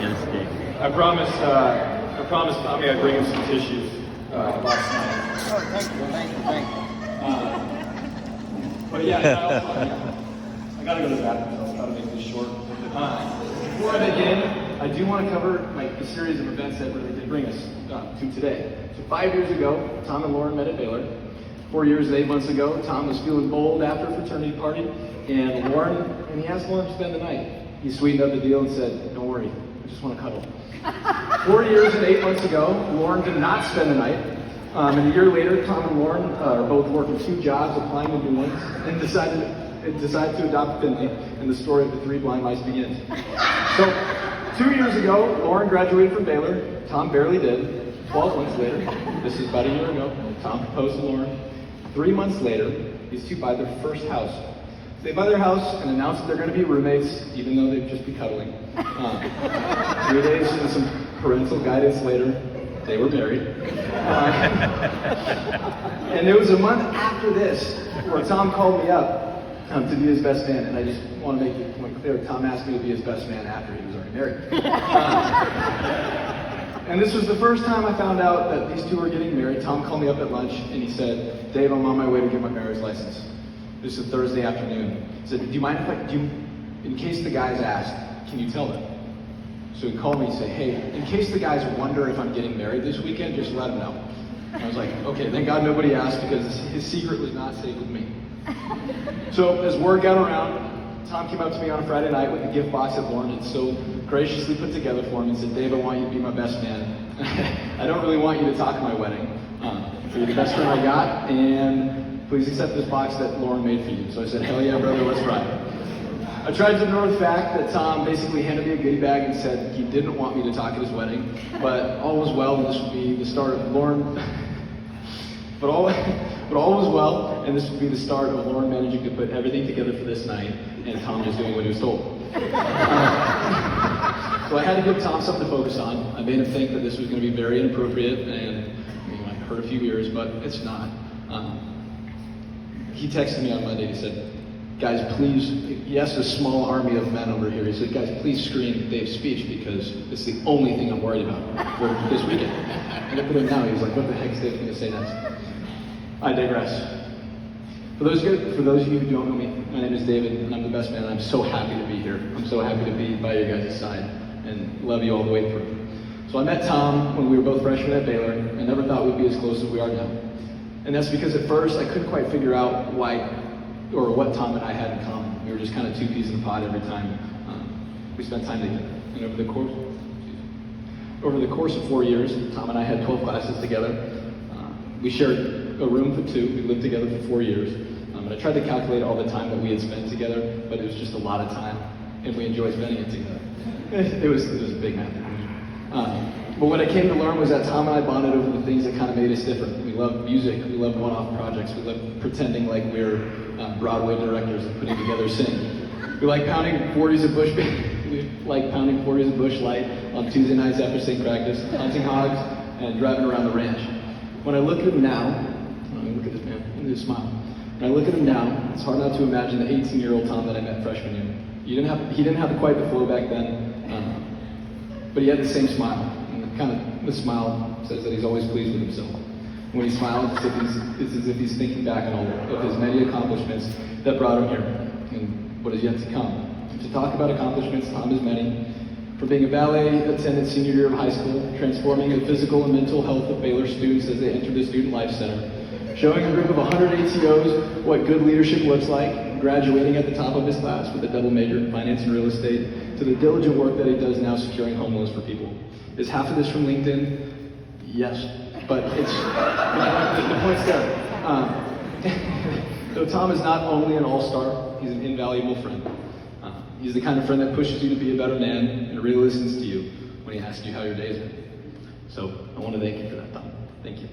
Get a steak. I promised Tommy I'd bring him some tissues last night. Oh, thank you. But yeah, I gotta go to the bathroom, so I'll try to make this short. Before I begin, I do want to cover the series of events that really did bring us to today. So 5 years ago, Tom and Lauren met at Baylor. 4 years and 8 months ago, Tom was feeling bold after a fraternity party, and he asked Lauren to spend the night. He sweetened up the deal and said, "Don't worry, I just want to cuddle." 4 years and 8 months ago, Lauren did not spend the night. And a year later, Tom and Lauren are both working 2 jobs, applying to new ones, and decided to adopt Finley, and the story of the 3 blind mice begins. So, 2 years ago, Lauren graduated from Baylor. Tom barely did. 12 months later, this is about a year ago, Tom proposed to Lauren. 3 months later, these two buy their first house. So they buy their house and announce that they're going to be roommates, even though they'd just be cuddling. 3 days and some parental guidance later, they were married. And it was a month after this where Tom called me up to be his best man, and I just want to make the point clear, Tom asked me to be his best man after he was already married. And this was the first time I found out that these two were getting married. Tom called me up at lunch and he said, "Dave, I'm on my way to get my marriage license." This is Thursday afternoon. He said, "Do you mind if in case the guys ask, can you tell them?" So he called me and said, "Hey, in case the guys wonder if I'm getting married this weekend, just let them know." And I was like, okay, thank God nobody asked, because his secret was not safe with me. So as word got around, Tom came up to me on a Friday night with a gift box that Lauren had so graciously put together for me and said, "Dave, I want you to be my best man. I don't really want you to talk at my wedding. You're the best friend I got, and please accept this box that Lauren made for you." So I said, "Hell yeah, brother, let's ride." I tried to ignore the fact that Tom basically handed me a goodie bag and said he didn't want me to talk at his wedding, but all was well, and this would be the start of Lauren. But all was well, and this would be the start of Lauren managing to put everything together for this night, and Tom just doing what he was told. So I had to give Tom something to focus on. I made him think that this was going to be very inappropriate, and I hurt a few ears, but it's not. He texted me on Monday. He said, "Guys, please," he asked a small army of men over here. He said, "Guys, please screen Dave's speech, because it's the only thing I'm worried about for this weekend." I looked at him now. He was like, "What the heck is Dave going to say next?" I digress. For those of you who don't know me, my name is David, and I'm the best man, and I'm so happy to be here. I'm so happy to be by your guys' side, and love you all the way through. So I met Tom when we were both freshmen at Baylor, and never thought we'd be as close as we are now. And that's because at first I couldn't quite figure out why, or what Tom and I had in common. We were just kind of 2 peas in a pod every time we spent time together. And over the course of 4 years, Tom and I had 12 classes together. We shared a room for 2. We lived together for 4 years. And I tried to calculate all the time that we had spent together, but it was just a lot of time, and we enjoyed spending it together. It was a big math. But what I came to learn was that Tom and I bonded over the things that kind of made us different. We love music, we love one-off projects, we love pretending like we're Broadway directors and putting together Sing. We like pounding 40s at Bush Light on Tuesday nights after sing practice, hunting hogs, and driving around the ranch. When I look at him now, look at this man, look at his smile. When I look at him now, it's hard not to imagine the 18-year-old Tom that I met freshman year. He didn't have quite the flow back then, but he had the same smile. The smile says that he's always pleased with himself. When he smiles, it's as if he's thinking back on all of his many accomplishments that brought him here, and what is yet to come. To talk about accomplishments, Tom has many. From being a ballet attendant senior year of high school, transforming the physical and mental health of Baylor students as they enter the Student Life Center, showing a group of 100 ATOs what good leadership looks like, graduating at the top of his class with a double major in finance and real estate, to the diligent work that he does now securing home loans for people. Is half of this from LinkedIn? Yes, but it's the point's there. So Tom is not only an all-star, he's an invaluable friend. He's the kind of friend that pushes you to be a better man and really listens to you when he asks you how your day's been. So I want to thank you for that, Tom. Thank you.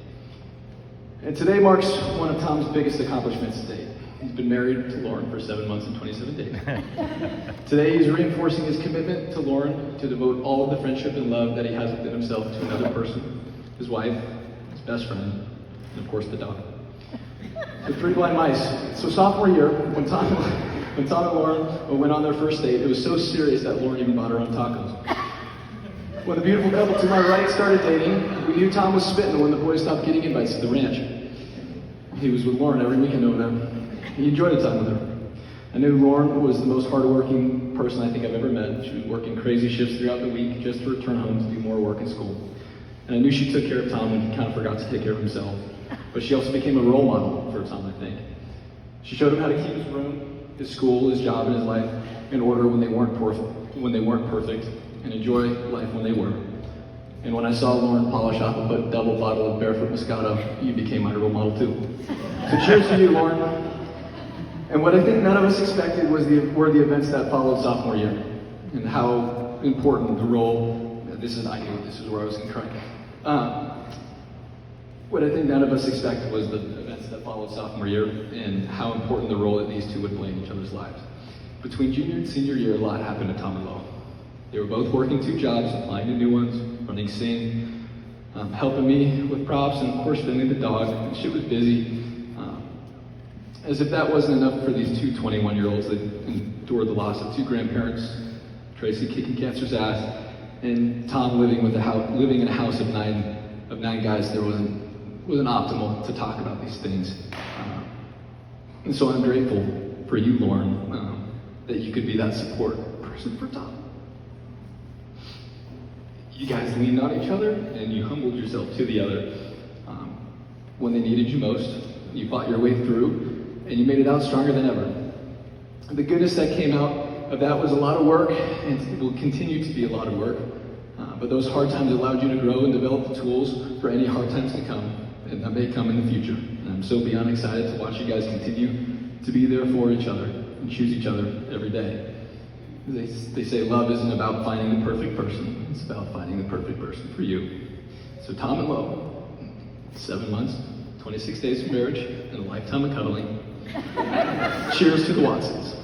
And today marks one of Tom's biggest accomplishments to date. He's been married to Lauren for 7 months and 27 days. Today he's reinforcing his commitment to Lauren to devote all of the friendship and love that he has within himself to another person, his wife, his best friend, and of course the dog. The 3 blind mice. So sophomore year, when Tom and Lauren went on their first date, it was so serious that Lauren even bought her own tacos. When the beautiful couple to my right started dating, we knew Tom was spitting when the boys stopped getting invites to the ranch. He was with Lauren every weekend over there. He enjoyed the time with her. I knew Lauren was the most hardworking person I think I've ever met. She was working crazy shifts throughout the week just to return home to do more work in school. And I knew she took care of Tom when he kind of forgot to take care of himself. But she also became a role model for Tom, I think. She showed him how to keep his room, his school, his job, and his life in order when they weren't perfect, and enjoy life when they were. And when I saw Lauren polish off a double bottle of Barefoot Moscato, you became my role model too. So cheers to you, Lauren. And what I think none of us expected were the events that followed sophomore year, and how important the role. This is where I was incorrect. What I think none of us expected was the events that followed sophomore year, and how important the role that these two would play in each other's lives. Between junior and senior year, a lot happened to Tom and Lo. They were both working 2 jobs, applying to new ones, running Sing, helping me with props, and of course filming the dog. And shit was busy. As if that wasn't enough for these two 21-year-olds that endured the loss of 2 grandparents, Tracy kicking cancer's ass, and Tom living in a house of nine guys. There wasn't optimal to talk about these things. And so I'm grateful for you, Lauren, that you could be that support person for Tom. You guys leaned on each other, and you humbled yourself to the other. When they needed you most, you fought your way through, and you made it out stronger than ever. The goodness that came out of that was a lot of work, and it will continue to be a lot of work. But those hard times allowed you to grow and develop the tools for any hard times to come, and that may come in the future. And I'm so beyond excited to watch you guys continue to be there for each other and choose each other every day. They say love isn't about finding the perfect person, it's about finding the perfect person for you. So Tom and Lo, 7 months, 26 days of marriage, and a lifetime of cuddling. Cheers to the Watsons.